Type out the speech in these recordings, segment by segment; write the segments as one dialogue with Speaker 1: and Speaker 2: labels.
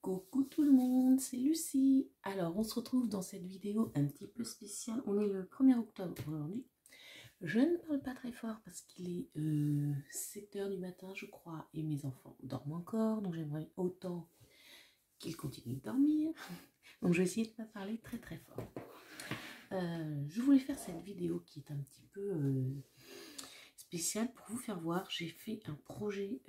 Speaker 1: Coucou tout le monde, c'est Lucie. Alors on se retrouve dans cette vidéo un petit peu spéciale. On est le 1er octobre aujourd'hui. Je ne parle pas très fort parce qu'il est 7 h du matin je crois et mes enfants dorment encore. Donc j'aimerais autant qu'ils continuent de dormir. Donc je vais essayer de ne pas parler très très fort. Je voulais faire cette vidéo qui est un petit peu spéciale pour vous faire voir. J'ai fait un projet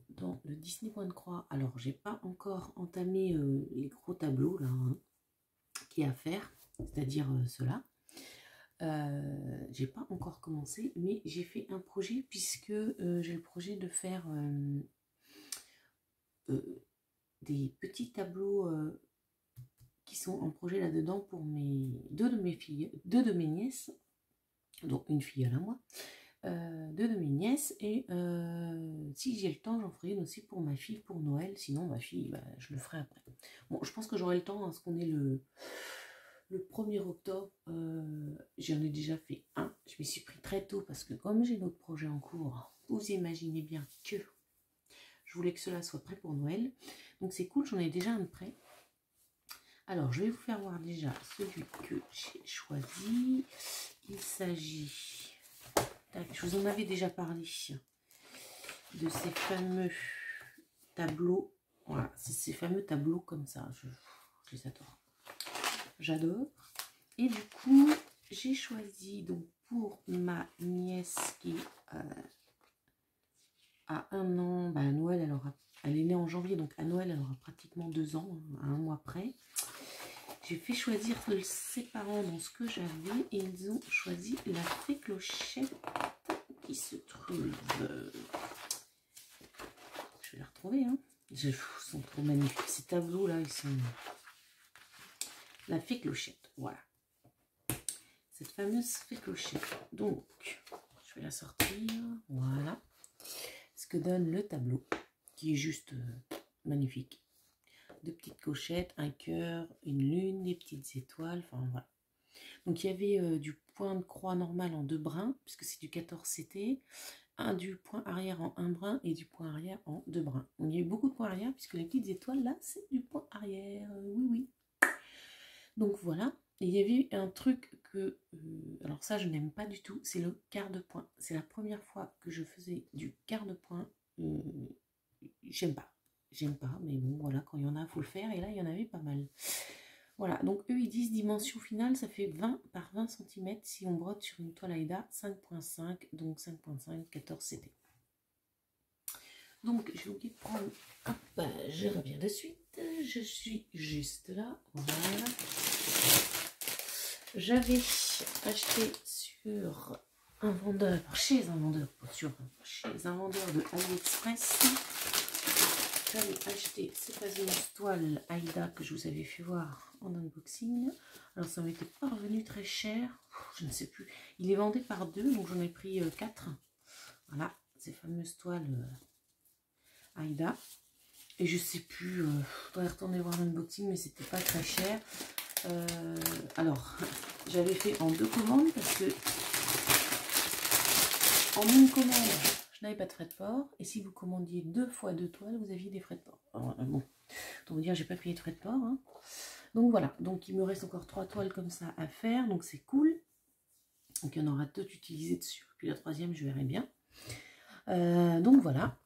Speaker 1: dans le Disney Point de Croix. Alors j'ai pas encore entamé les gros tableaux là qu'il y a à faire, c'est-à-dire ceux-là. J'ai pas encore commencé, mais j'ai fait un projet puisque j'ai le projet de faire des petits tableaux qui sont en projet là-dedans pour deux de mes filles, deux de mes nièces, donc une fille à la moi, deux de mes nièces, et si j'ai le temps j'en ferai une aussi pour ma fille pour Noël. Sinon ma fille je le ferai après. Bon, je pense que j'aurai le temps parce qu'on est le 1er octobre. J'en ai déjà fait un. Je m'y suis pris très tôt parce que comme j'ai d'autres projets en cours, vous imaginez bien que je voulais que cela soit prêt pour Noël. Donc c'est cool, j'en ai déjà un de prêt. Alors je vais vous faire voir déjà celui que j'ai choisi. Il s'agit, je vous en avais déjà parlé, de ces fameux tableaux. Voilà, c'est ces fameux tableaux comme ça. Je les adore. J'adore. Et du coup, j'ai choisi donc pour ma nièce qui a 1 an, à Noël, elle est née en janvier, donc à Noël, elle aura pratiquement 2 ans, à 1 mois près. J'ai fait choisir ses parents dans ce que j'avais et ils ont choisi la fée Clochette qui se trouve... je vais la retrouver, hein. Ils sont trop magnifiques. Ces tableaux-là, ils sont... La fée Clochette, voilà. Cette fameuse fée Clochette. Donc, je vais la sortir. Voilà. Ce que donne le tableau, qui est juste magnifique. 2 petites clochettes, un cœur, une lune, des petites étoiles, enfin voilà. Donc il y avait du point de croix normal en 2 brins, puisque c'est du 14 CT, du point arrière en 1 brin et du point arrière en 2 brins. Donc, il y a eu beaucoup de points arrière, puisque les petites étoiles là, c'est du point arrière. Oui, oui. Donc voilà. Et il y avait un truc que, alors ça je n'aime pas du tout, c'est le quart de point. C'est la première fois que je faisais du quart de point. J'aime pas, mais bon voilà, quand il y en a, il faut le faire, et là il y en avait pas mal. Voilà, donc eux ils disent dimension finale, ça fait 20 par 20 cm si on brode sur une toile Aïda 5.5, donc 5.5, 14 CT. Donc je vais vous prendre, hop, je reviens de suite, je suis juste là, voilà. J'avais acheté sur un vendeur, chez un vendeur de AliExpress, j'avais acheté ces fameuses toiles Aïda que je vous avais fait voir en unboxing. Alors ça m'était pas revenu très cher, je ne sais plus, il est vendu par 2, donc j'en ai pris 4. Voilà, ces fameuses toiles Aïda. Et je sais plus, je dois retourner voir l'unboxing, mais c'était pas très cher. Alors, j'avais fait en 2 commandes parce que en une commande, je n'avais pas de frais de port. Et si vous commandiez 2 fois 2 toiles, vous aviez des frais de port. Alors, bon, autant vous dire, j'ai pas payé de frais de port. Hein. Donc voilà, donc il me reste encore 3 toiles comme ça à faire, donc c'est cool. Donc il y en aura 2 utilisées dessus, puis la 3e, je verrai bien. Donc voilà,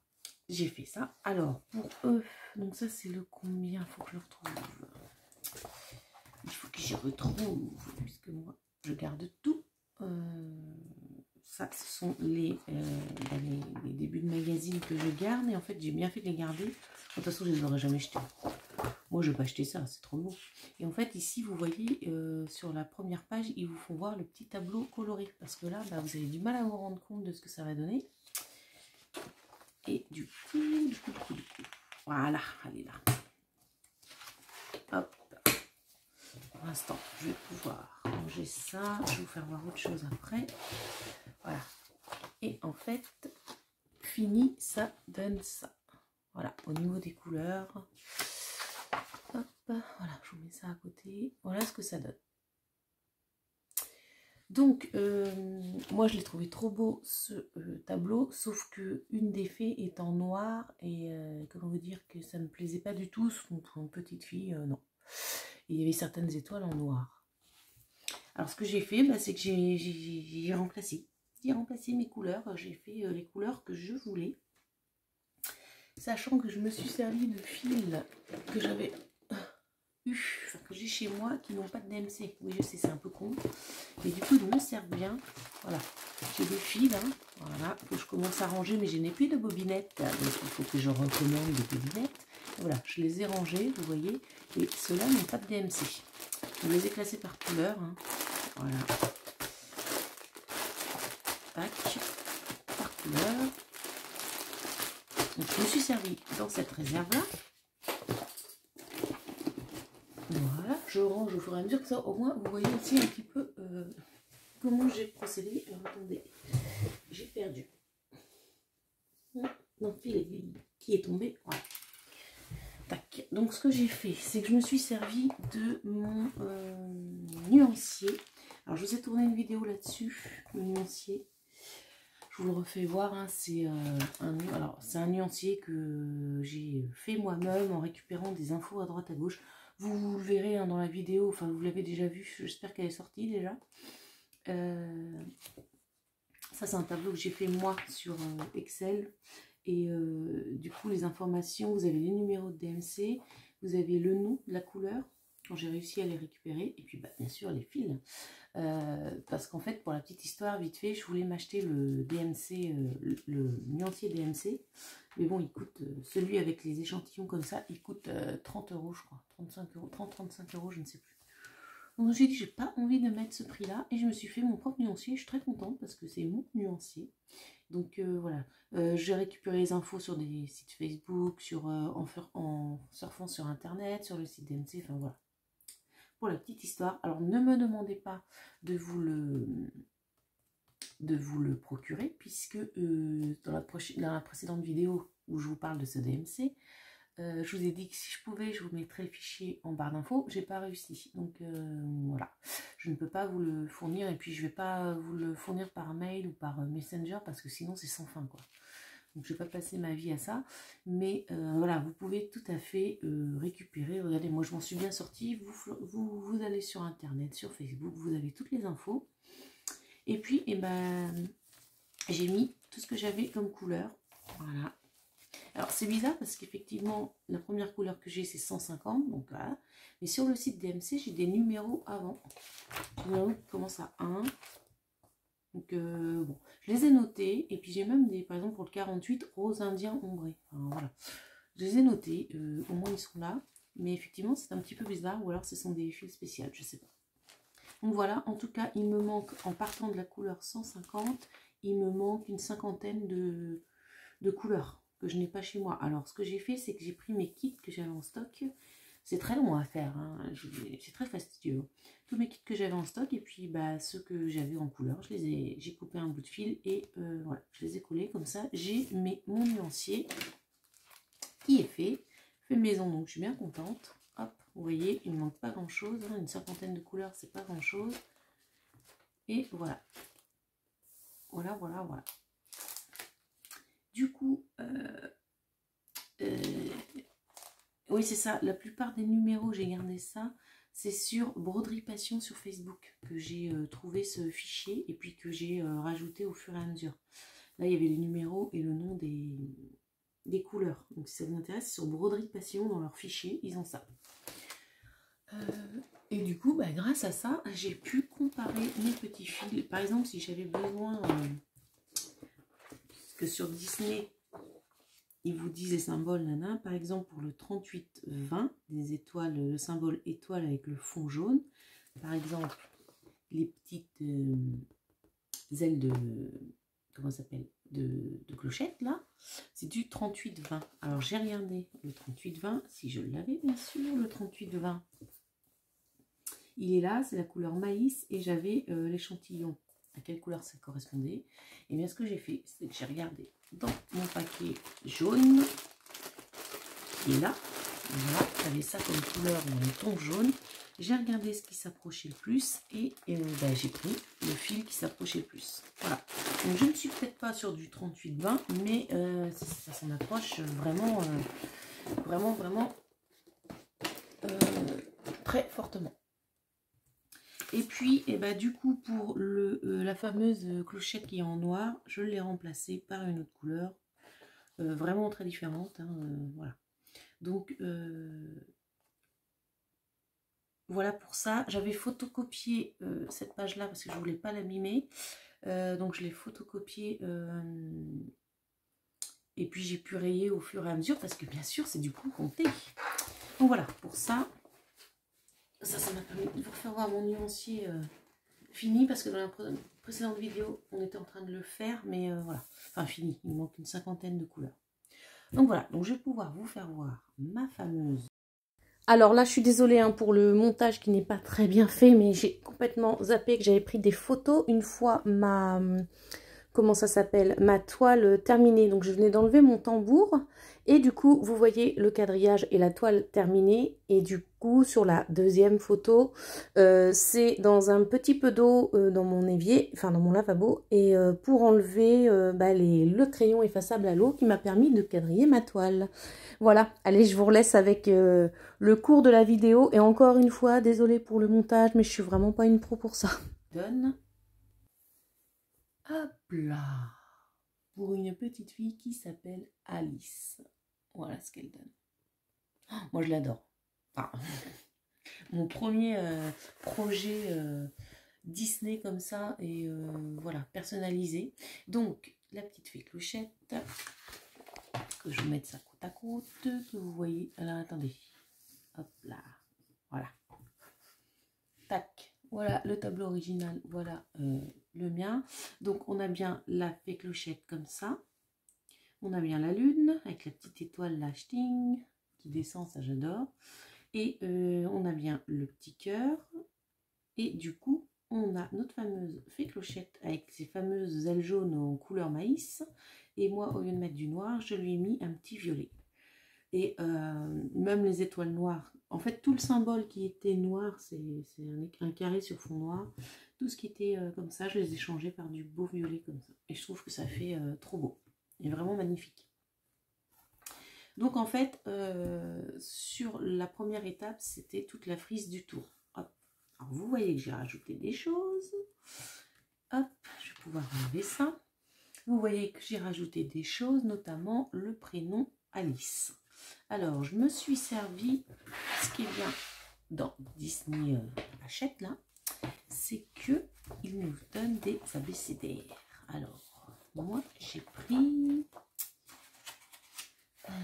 Speaker 1: j'ai fait ça. Alors pour eux, donc ça c'est le combien, faut que je le retrouve. Il faut que j'y retrouve, puisque moi je garde tout. Ça, ce sont les débuts de magazine que je garde. Et en fait, j'ai bien fait de les garder. De toute façon, je ne les aurais jamais jetés. Moi, je ne vais pas acheter ça, c'est trop beau. Et en fait, ici, vous voyez, sur la première page, ils vous font voir le petit tableau coloré. Parce que là, vous avez du mal à vous rendre compte de ce que ça va donner. Et du coup, voilà, elle est là. Hop. Pour l'instant, je vais pouvoir ranger ça. Je vais vous faire voir autre chose après. Voilà. Et en fait, fini, ça donne ça. Voilà, au niveau des couleurs. Hop, voilà, je vous mets ça à côté. Voilà ce que ça donne. Donc, moi je l'ai trouvé trop beau ce tableau, sauf que une des fées est en noir et comment vous dire que ça me plaisait pas du tout, pour une petite fille, non. Et il y avait certaines étoiles en noir. Alors ce que j'ai fait, bah, c'est que j'ai remplacé. J'ai remplacé mes couleurs, j'ai fait les couleurs que je voulais. Sachant que je me suis servi de fils que j'avais que j'ai chez moi qui n'ont pas de DMC. Oui, je sais, c'est un peu con. Mais du coup, ils me servent bien. Voilà. J'ai des fils, hein. Voilà. Faut que je commence à ranger, mais je n'ai plus de bobinettes. Donc, il faut que je recommande des bobinettes. Et voilà, je les ai rangés, vous voyez. Et ceux-là n'ont pas de DMC. Je les ai classés par couleur. Hein. Voilà. Tac. Par couleur. Donc, je me suis servi dans cette réserve-là. Voilà, je range au fur et à mesure que ça, au moins vous voyez aussi un petit peu comment j'ai procédé. Alors, attendez, j'ai perdu mon fil qui est tombé. Voilà. Tac. Donc ce que j'ai fait, c'est que je me suis servi de mon nuancier. Alors je vous ai tourné une vidéo là-dessus, le nuancier. Je vous le refais voir, hein, c'est un nuancier que j'ai fait moi-même en récupérant des infos à droite à gauche. Vous le verrez hein, dans la vidéo, enfin vous l'avez déjà vu, j'espère qu'elle est sortie déjà. Ça c'est un tableau que j'ai fait moi sur Excel. Et du coup les informations, vous avez les numéros de DMC, vous avez le nom de la couleur, quand j'ai réussi à les récupérer, et puis bah, bien sûr les fils. Parce qu'en fait, pour la petite histoire, vite fait, je voulais m'acheter le DMC, le nuancier DMC. Mais bon, il coûte, celui avec les échantillons comme ça, il coûte 30 €, je crois. 35 €, 30-35 €, je ne sais plus. Donc j'ai dit, j'ai pas envie de mettre ce prix-là. Et je me suis fait mon propre nuancier. Je suis très contente parce que c'est mon nuancier. Donc voilà. J'ai récupéré les infos sur des sites Facebook, en surfant sur Internet, sur le site DMC, enfin voilà. Pour la petite histoire. Alors ne me demandez pas de vous le procurer, puisque dans la précédente vidéo où je vous parle de ce DMC, je vous ai dit que si je pouvais, je vous mettrais le fichier en barre d'infos. J'ai pas réussi. Donc voilà. Je ne peux pas vous le fournir, et puis je vais pas vous le fournir par mail ou par Messenger, parce que sinon c'est sans fin, quoi. Donc je ne vais pas passer ma vie à ça, mais voilà, vous pouvez tout à fait récupérer. Regardez, moi je m'en suis bien sortie. Vous allez sur Internet, sur Facebook, vous avez toutes les infos. Et puis, eh ben, j'ai mis tout ce que j'avais comme couleur. Voilà. Alors c'est bizarre parce qu'effectivement, la première couleur que j'ai c'est 150, donc voilà. Mais sur le site DMC, j'ai des numéros avant. Les numéros qui commencent à 1. Donc bon, je les ai notés, et puis j'ai même des, par exemple pour le 48, rose indien ombré. Enfin, voilà. Je les ai notés, au moins ils sont là, mais effectivement c'est un petit peu bizarre, ou alors ce sont des fils spéciaux, je sais pas. Donc voilà, en tout cas il me manque, en partant de la couleur 150, il me manque une cinquantaine de couleurs que je n'ai pas chez moi. Alors ce que j'ai fait, c'est que j'ai pris mes kits que j'avais en stock. C'est très long à faire, hein. C'est très fastidieux. Tous mes kits que j'avais en stock, et puis bah, ceux que j'avais en couleur, j'ai coupé un bout de fil et voilà, je les ai collés comme ça. J'ai mon nuancier qui est fait maison, donc je suis bien contente. Hop, vous voyez, il ne manque pas grand chose, hein. Une cinquantaine de couleurs, c'est pas grand chose. Et voilà. Voilà, voilà, voilà. Du coup, oui, c'est ça. La plupart des numéros, j'ai gardé ça. C'est sur Broderie Passion sur Facebook que j'ai trouvé ce fichier et puis que j'ai rajouté au fur et à mesure. Là, il y avait les numéros et le nom des couleurs. Donc, si ça vous intéresse, sur Broderie Passion, dans leur fichier, ils ont ça. Et du coup, bah, grâce à ça, j'ai pu comparer mes petits fils. Par exemple, si j'avais besoin que sur Disney, ils vous disent les symboles, nana. Par exemple, pour le 38-20, des étoiles, le symbole étoile avec le fond jaune. Par exemple, les petites ailes de, comment ça s'appelle, de clochette, là, c'est du 38-20. Alors, j'ai regardé le 38-20, si je l'avais, bien sûr, le 38-20. Il est là, c'est la couleur maïs, et j'avais l'échantillon. À quelle couleur ça correspondait? Et bien, ce que j'ai fait, c'est que j'ai regardé dans mon paquet jaune, qui est là, Voilà, j'avais ça comme couleur dans le ton jaune. J'ai regardé ce qui s'approchait le plus et j'ai pris le fil qui s'approchait le plus. Voilà. Donc je ne suis peut-être pas sur du 38-20, mais ça s'en approche vraiment, vraiment très fortement. Et puis, du coup, pour la fameuse clochette qui est en noir, je l'ai remplacée par une autre couleur, vraiment très différente. Hein, voilà. Donc, voilà pour ça. J'avais photocopié cette page-là parce que je ne voulais pas l'abîmer. Donc, je l'ai photocopié et puis j'ai pu rayer au fur et à mesure parce que, bien sûr, c'est du coup compté. Donc, voilà, pour ça. Ça m'a permis de vous faire voir mon nuancier fini parce que dans la précédente vidéo, on était en train de le faire, mais voilà. Enfin, fini. Il manque une 50aine de couleurs. Donc, voilà. Donc, je vais pouvoir vous faire voir ma fameuse. Alors là, je suis désolée hein, pour le montage qui n'est pas très bien fait, mais j'ai complètement zappé que j'avais pris des photos une fois ma... Comment ça s'appelle? Ma toile terminée. Donc, je venais d'enlever mon tambour. Et du coup, vous voyez le quadrillage et la toile terminée. Et du coup, sur la deuxième photo, c'est dans un petit peu d'eau dans mon évier, enfin dans mon lavabo. Et pour enlever le crayon effaçable à l'eau qui m'a permis de quadriller ma toile. Voilà, allez, je vous relaisse avec le cours de la vidéo. Et encore une fois, désolée pour le montage, mais je suis vraiment pas une pro pour ça. Donne. Hop là, pour une petite fille qui s'appelle Alice. Voilà ce qu'elle donne. Oh, moi, je l'adore. Enfin, mon premier projet Disney comme ça, et voilà, personnalisé. Donc, la petite fée clochette, que je vais mettre ça côte à côte, que vous voyez. Alors, attendez. Hop là, voilà. Tac. Voilà le tableau original, voilà le mien. Donc on a bien la fée clochette comme ça. On a bien la lune avec la petite étoile lashting qui descend, ça j'adore. Et on a bien le petit cœur. Et du coup, on a notre fameuse fée clochette avec ses fameuses ailes jaunes en couleur maïs. Et moi, au lieu de mettre du noir, je lui ai mis un petit violet. Et même les étoiles noires, en fait tout le symbole qui était noir, c'est un carré sur fond noir. Tout ce qui était comme ça, je les ai changés par du beau violet comme ça. Et je trouve que ça fait trop beau. Et vraiment magnifique. Donc en fait, sur la première étape, c'était toute la frise du tour. Hop. Alors vous voyez que j'ai rajouté des choses. Hop, je vais pouvoir enlever ça. Vous voyez que j'ai rajouté des choses, notamment le prénom Alice. Alors, je me suis servi, ce qui est bien dans Disney Hachette, là, c'est que il nous donne des abécédaires. Alors, moi, j'ai pris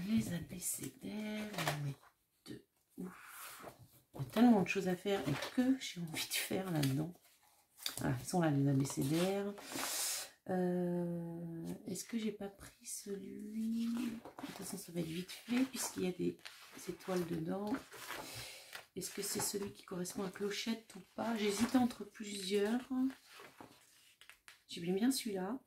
Speaker 1: les abécédaires. Ouf. Il y a tellement de choses à faire et que j'ai envie de faire là-dedans. Voilà, ils sont là, les abécédaires. Est-ce que j'ai pas pris celui? De toute façon, ça va être vite fait puisqu'il y a des étoiles dedans. Est-ce que c'est celui qui correspond à clochette ou pas? J'hésite entre plusieurs. J'ai bien celui-là.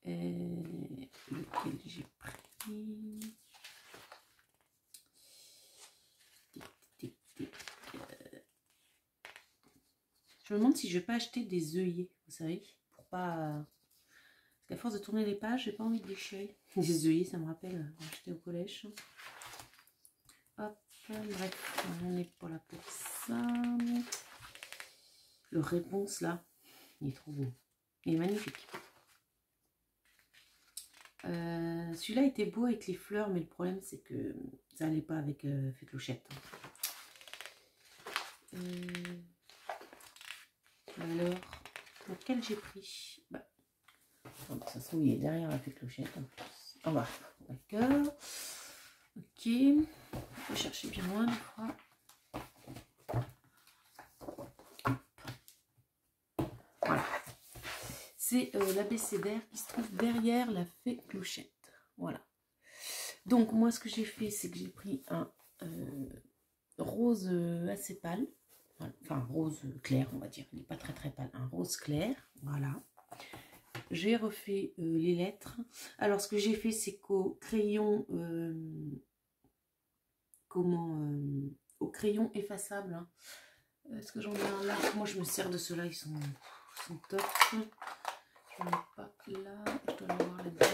Speaker 1: Lequel j'ai pris? Je me demande si je vais pas acheter des œillets, vous savez, pour pas... Parce qu'à force de tourner les pages, j'ai pas envie de déchirer. Des œillets, ça me rappelle quand j'étais au collège. Hop, bref, on n'est pas là pour ça. Le réponse, là, il est trop beau. Il est magnifique. Celui-là était beau avec les fleurs, mais le problème, c'est que ça n'allait pas avec fée clochette. Alors, lequel j'ai pris? De toute façon, il est derrière la fée clochette en plus. Ah bah, d'accord. Ok. Il faut chercher bien loin des fois. Voilà. C'est l'abécédaire qui se trouve derrière la fée clochette. Voilà. Donc, moi, ce que j'ai fait, c'est que j'ai pris un rose assez pâle. Enfin, rose clair, on va dire. Il n'est pas très très pâle. Un rose clair. Voilà. j'ai refait les lettres. Alors, ce que j'ai fait, c'est qu'au crayon, au crayon effaçable, hein. Est-ce que j'en ai un là? Moi, je me sers de ceux-là, ils sont top. Je n'en ai pas là, je dois l'avoir là-dedans.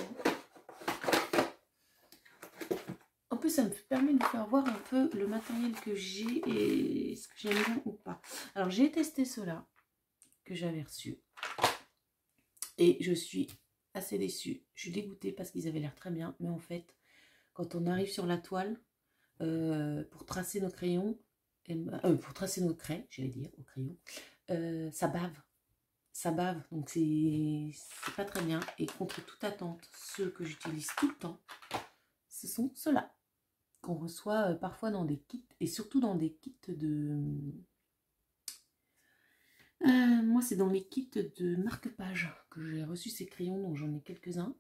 Speaker 1: En plus, ça me permet de vous faire voir un peu le matériel que j'ai et ce que j'aime bien ou pas. Alors, j'ai testé ceux-là que j'avais reçus. Et je suis assez déçue. Je suis dégoûtée parce qu'ils avaient l'air très bien. Mais en fait, quand on arrive sur la toile, pour tracer nos crayons, pour tracer nos craies, j'allais dire, au crayon, ça bave. Ça bave. Donc, c'est pas très bien. Et contre toute attente, ceux que j'utilise tout le temps, ce sont ceux-là. Qu'on reçoit parfois dans des kits. Et surtout dans des kits de... moi, c'est dans les kits de marque-page que j'ai reçu ces crayons, donc j'en ai quelques-uns.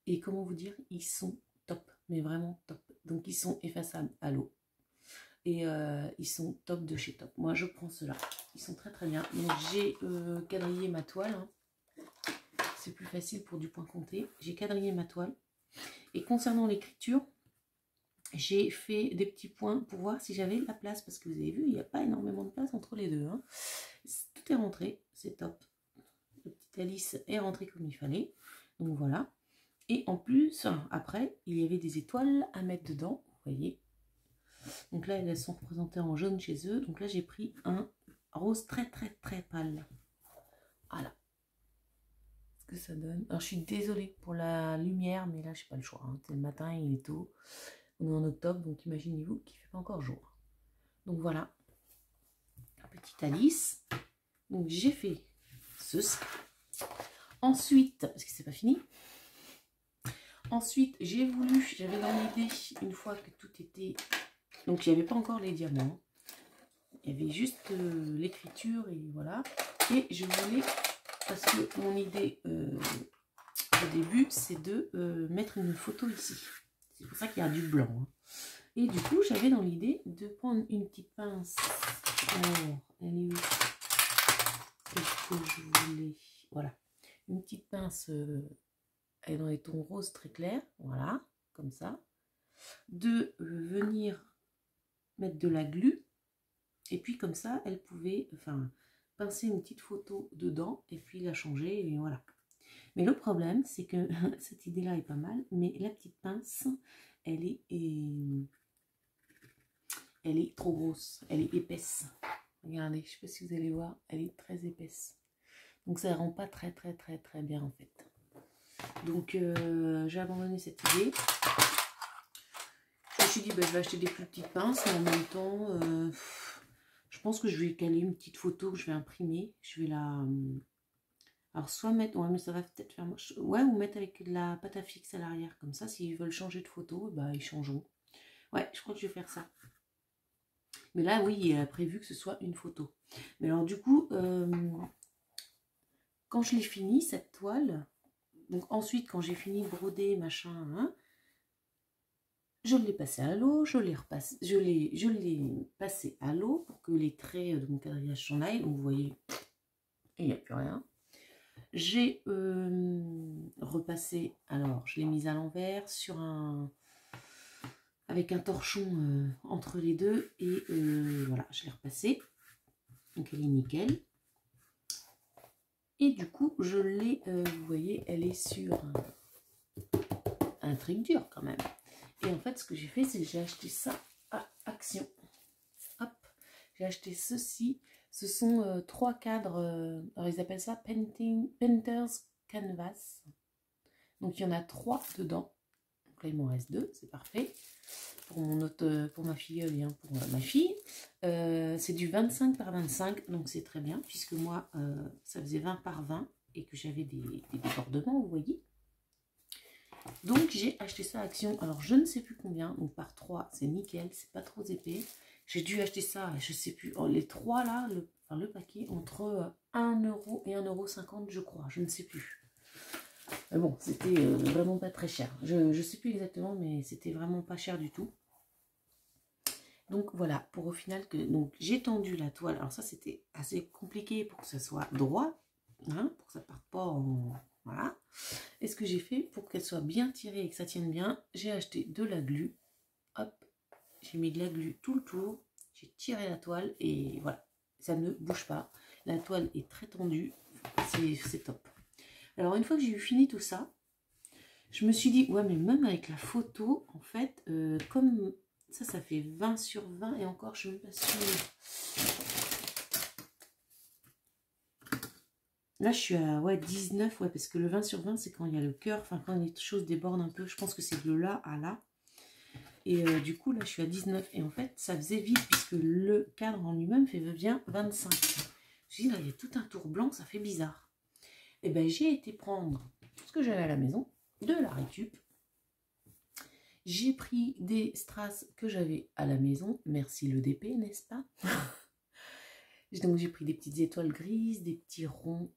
Speaker 1: Et comment vous dire, ils sont top, mais vraiment top. Donc, ils sont effaçables à l'eau. Et ils sont top de chez top. Moi, je prends ceux-là. Ils sont très très bien. Donc, j'ai quadrillé ma toile. Hein. C'est plus facile pour du point compté. J'ai quadrillé ma toile. Et concernant l'écriture, j'ai fait des petits points pour voir si j'avais la place. Parce que vous avez vu, il n'y a pas énormément de place entre les deux. Hein. Tout est rentré, c'est top. Le petit Alice est rentré comme il fallait. Donc voilà. Et en plus, après, il y avait des étoiles à mettre dedans. Vous voyez. Donc là, elles sont représentées en jaune chez eux. Donc là, j'ai pris un rose très très très pâle. Voilà. Ce que ça donne. Alors, je suis désolée pour la lumière, mais là, je n'ai pas le choix. Hein. C'est le matin, il est tôt. On est en octobre, donc imaginez-vous qu'il ne fait pas encore jour. Donc voilà. Petite Alice. Donc j'ai fait ceci. Ensuite, parce que c'est pas fini. Ensuite, j'avais dans l'idée, une fois que tout était... Donc, il n'y avait pas encore les diamants. Il y avait juste l'écriture et voilà. Et je voulais, parce que mon idée au début, c'est de mettre une photo ici. C'est pour ça qu'il y a du blanc. Hein. Et du coup, j'avais dans l'idée de prendre une petite pince. Alors, elle est où? Qu'est-ce que je voulais? Voilà. Une petite pince... elle est dans les tons roses très clairs, voilà, comme ça, de venir mettre de la glu, et puis comme ça, elle pouvait, enfin, pincer une petite photo dedans, et puis la changer, et voilà. Mais le problème, c'est que cette idée-là est pas mal, mais la petite pince, elle est trop grosse, elle est épaisse. Regardez, je ne sais pas si vous allez voir, elle est très épaisse. Donc ça ne rend pas très très très très bien en fait. Donc j'ai abandonné cette idée. Je me suis dit bah, je vais acheter des plus petites pinces, mais en même temps je pense que je vais caler une petite photo que je vais imprimer. Je vais la... alors soit mettre... ouais mais ça va peut-être faire moche. Ouais, ou mettre avec de la pâte à fixe à l'arrière. Comme ça, s'ils veulent changer de photo, bah ils changeront. Ouais, je crois que je vais faire ça. Mais là, oui, il a prévu que ce soit une photo. Mais alors du coup, quand je l'ai fini, cette toile... Donc ensuite, quand j'ai fini de broder, machin, hein, je l'ai passé à l'eau, je l'ai passé à l'eau pour que les traits de mon quadrillage s'en aillent. Donc vous voyez, il n'y a plus rien. J'ai repassé, alors je l'ai mise à l'envers sur avec un torchon entre les deux et voilà, je l'ai repassée. Donc elle est nickel. Et du coup, je l'ai, vous voyez, elle est sur un truc dur quand même. Et en fait, ce que j'ai fait, c'est que j'ai acheté ça à Action. Hop, j'ai acheté ceci. Ce sont 3 cadres, alors ils appellent ça Painter's Canvas. Donc il y en a 3 dedans. Donc là, il m'en reste 2, c'est parfait. Pour ma filleule et pour ma fille. C'est du 25 par 25, donc c'est très bien, puisque moi, ça faisait 20 par 20 et que j'avais des débordements, vous voyez. Donc j'ai acheté ça à Action, alors je ne sais plus combien, donc par 3 c'est nickel, c'est pas trop épais. J'ai dû acheter ça, je sais plus, les 3 là, le paquet, entre 1 € et 1,50 € je crois, je ne sais plus. Mais bon, c'était vraiment pas très cher, je sais plus exactement, mais c'était vraiment pas cher du tout. Donc voilà, pour au final que donc j'ai tendu la toile, alors ça c'était assez compliqué pour que ça soit droit, hein, pour que ça parte pas en Voilà. Et ce que j'ai fait pour qu'elle soit bien tirée et que ça tienne bien, j'ai acheté de la glu. Hop, j'ai mis de la glu tout le tour. J'ai tiré la toile et voilà, ça ne bouge pas. La toile est très tendue, c'est top. Alors une fois que j'ai eu fini tout ça, je me suis dit, ouais mais même avec la photo, en fait, comme ça fait 20 sur 20 et encore je ne suis même pas sûre. Là je suis à ouais, 19, ouais, parce que le 20 sur 20 c'est quand il y a le cœur, enfin quand les choses débordent un peu, je pense que c'est de là à là. Et du coup, là, je suis à 19. Et en fait, ça faisait vite puisque le cadre en lui-même fait bien 25. Je me suis dit, là, il y a tout un tour blanc, ça fait bizarre. Et bien, j'ai été prendre ce que j'avais à la maison, de la récup. J'ai pris des strass que j'avais à la maison. Merci l'EDP, n'est-ce pas? Donc, j'ai pris des petites étoiles grises, des petits ronds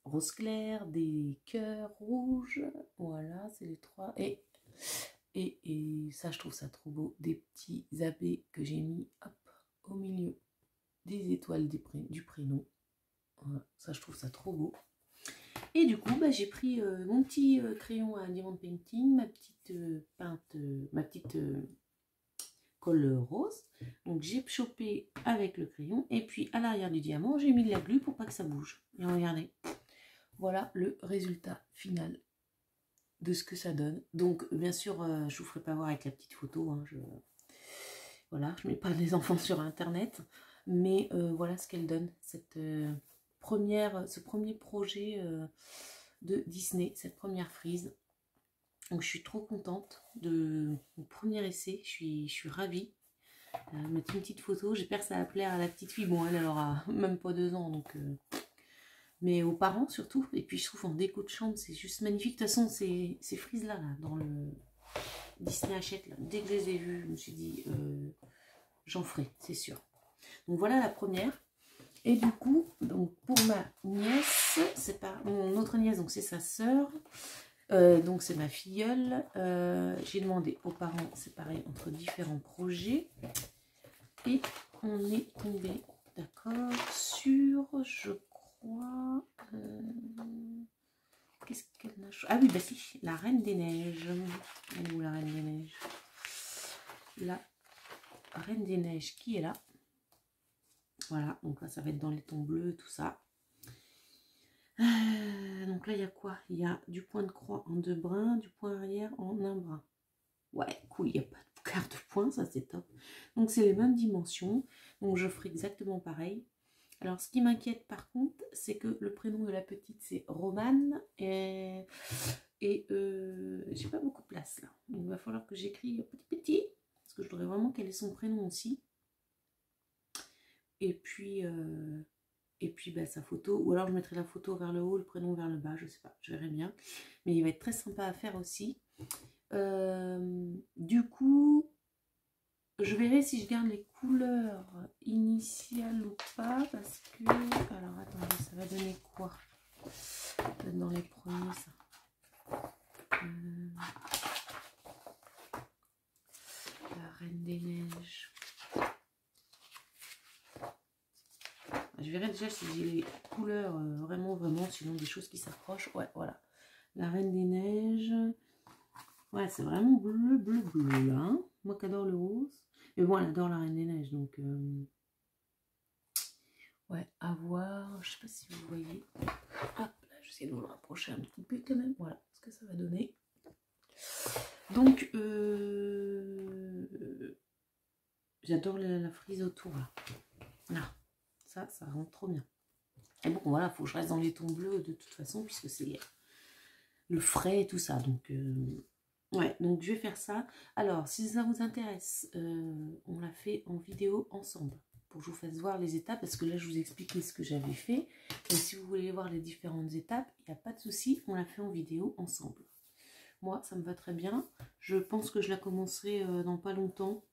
Speaker 1: rose clair, des cœurs rouges. Voilà, c'est les trois. Et ça, je trouve ça trop beau. Des petits abbés que j'ai mis hop, au milieu des étoiles du prénom. Voilà, ça, je trouve ça trop beau. Et du coup, bah, j'ai pris mon petit crayon à diamond painting, ma petite ma petite colle rose. Donc, j'ai chopé avec le crayon. Et puis, à l'arrière du diamant, j'ai mis de la glu pour pas que ça bouge. Et regardez, voilà le résultat final de ce que ça donne. Donc bien sûr je vous ferai pas voir avec la petite photo, hein, voilà, je mets pas les enfants sur internet, mais voilà ce qu'elle donne, cette ce premier projet de Disney, cette première frise. Donc je suis trop contente de mon premier essai, je suis ravie. Mettre une petite photo, j'espère que ça va plaire à la petite fille. Bon, elle aura même pas 2 ans, donc mais aux parents surtout. Et puis je trouve en déco de chambre c'est juste magnifique. De toute façon ces frises là, dans le Disney Hachette là, dès que je les ai vues, je me suis dit j'en ferai, c'est sûr. Donc voilà la première. Et du coup, donc pour ma nièce, c'est pas mon autre nièce, donc c'est sa sœur, donc c'est ma filleule. J'ai demandé aux parents, c'est pareil, entre différents projets. Et on est tombé d'accord sur, je crois, qu'est-ce qu'elle a... Ah oui, bah si, la Reine des Neiges. Elle est où la Reine des Neiges? La Reine des Neiges qui est là. Voilà, donc là ça va être dans les tons bleus, tout ça. Donc là il y a quoi? Il y a du point de croix en 2 brins, du point arrière en 1 brin. Ouais, cool, il n'y a pas de quart de point, ça c'est top. Donc c'est les mêmes dimensions, donc je ferai exactement pareil. Alors ce qui m'inquiète par contre, c'est que le prénom de la petite c'est Romane et j'ai pas beaucoup de place là. Donc il va falloir que j'écris petit, parce que je voudrais vraiment qu'elle ait son prénom aussi. Et puis bah, sa photo, ou alors je mettrai la photo vers le haut, le prénom vers le bas, je sais pas, je verrai bien. Mais il va être très sympa à faire aussi. Du coup, je verrai si je garde les couleurs initiales ou pas, parce que... Alors attendez, ça va donner quoi? Peut-être dans les premiers, ça. La Reine des Neiges. Je verrai déjà si j'ai les couleurs vraiment, sinon des choses qui s'approchent. Ouais, voilà. La Reine des Neiges. Ouais, c'est vraiment bleu, bleu, bleu, là. Hein, moi qui adore le rose. Mais bon, elle adore la Reine des Neiges, donc... Ouais, à voir. Je sais pas si vous voyez. Hop, là, j'essaie de vous le rapprocher un petit peu quand même. Voilà ce que ça va donner. Donc, j'adore la frise autour, là. Là, ça rentre trop bien. Et bon, voilà, il faut que je reste dans les tons bleus de toute façon, puisque c'est le frais et tout ça. Donc, ouais, donc je vais faire ça. Alors, si ça vous intéresse, on l'a fait en vidéo ensemble, pour que je vous fasse voir les étapes, parce que là, je vous expliquais ce que j'avais fait. Et si vous voulez voir les différentes étapes, il n'y a pas de souci, on l'a fait en vidéo ensemble. Moi, ça me va très bien. Je pense que je la commencerai dans pas longtemps,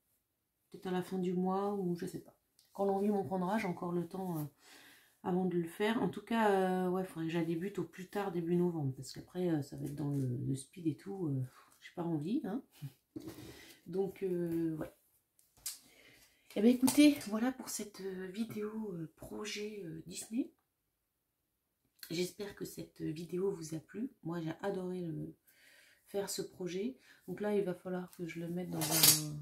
Speaker 1: peut-être à la fin du mois, ou je sais pas. Quand l'envie m'en prendra, j'ai encore le temps... avant de le faire. En tout cas, ouais, il faudrait que je la débute au plus tard début novembre, parce qu'après ça va être dans le speed et tout, j'ai pas envie, hein. Donc ouais. Et bien écoutez, voilà pour cette vidéo projet Disney. J'espère que cette vidéo vous a plu. Moi, j'ai adoré faire ce projet. Donc là, il va falloir que je le mette dans un...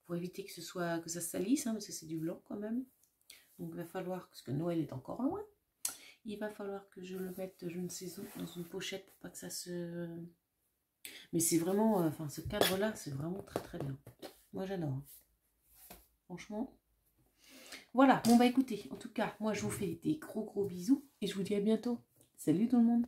Speaker 1: pour éviter que ça salisse, hein, parce que c'est du blanc quand même. Donc il va falloir, parce que Noël est encore loin, il va falloir que je le mette, je ne sais où, dans une pochette pour pas que ça se... Mais c'est vraiment, enfin ce cadre-là, c'est vraiment très très bien. Moi j'adore. Franchement. Voilà, bon bah écoutez, en tout cas, moi je vous fais des gros bisous et je vous dis à bientôt. Salut tout le monde!